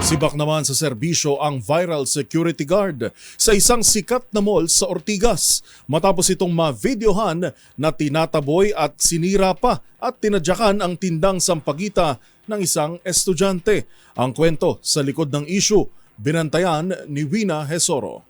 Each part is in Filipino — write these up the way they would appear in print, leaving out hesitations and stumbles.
Sibak naman sa serbisyo ang viral security guard sa isang sikat na mall sa Ortigas matapos itong ma-videohan na tinataboy at sinira pa at tinadyakan ang tindang sampagita ng isang estudyante. Ang kwento sa likod ng issue, binantayan ni Wina Hesoro.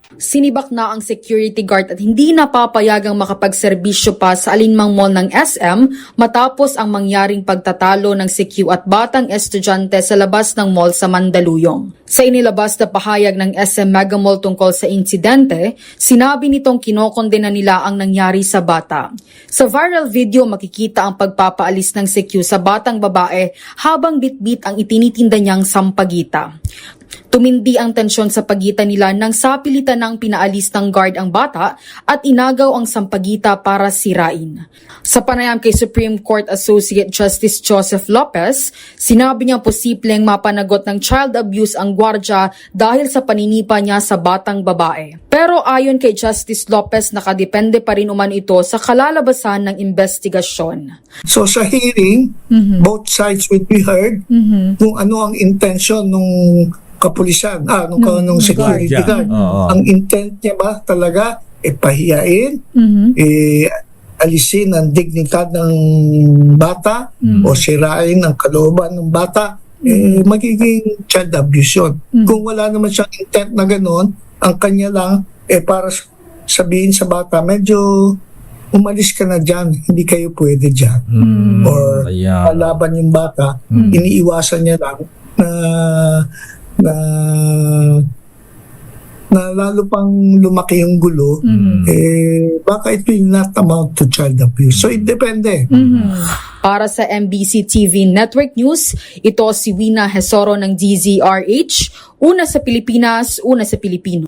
Sinibak na ang security guard at hindi napapayagang makapagserbisyo pa sa alinmang mall ng SM matapos ang mangyaring pagtatalo ng CQ at batang estudyante sa labas ng mall sa Mandaluyong. Sa inilabas na pahayag ng SM Mega Mall tungkol sa insidente, sinabi nitong kinokondena nila ang nangyari sa bata. Sa viral video, makikita ang pagpapaalis ng CQ sa batang babae habang bitbit ang itinitinda niyang sampagita. Tumindi ang tensyon sa pagitan nila nang sapilitan ng pinaalis ng guard ang bata at inagaw ang sampagita para sirain. Sa panayam kay Supreme Court Associate Justice Joseph Lopez, sinabi niya posibleng mapanagot ng child abuse ang gwardya dahil sa paninipa niya sa batang babae. Pero ayon kay Justice Lopez, nakadepende pa rin uman ito sa kalalabasan ng investigasyon. So sa hearing, both sides will be heard kung ano ang intention nung kapulisan, nung security guard. Ang intent niya ba talaga pahiyain, alisin ang dignidad ng bata o sirain ang kalooban ng bata, magiging child abuse yun. Kung wala naman siyang intent na gano'n, ang kanya lang para sabihin sa bata, medyo umalis ka na dyan, hindi kayo pwede dyan. Or kalaban yung bata, iniiwasan niya lang na lalo pang lumaki yung gulo, baka it will not amount to child abuse. So it depende. Para sa MBC TV Network News, ito si Wina Hesoro ng DZRH, una sa Pilipinas, una sa Pilipino.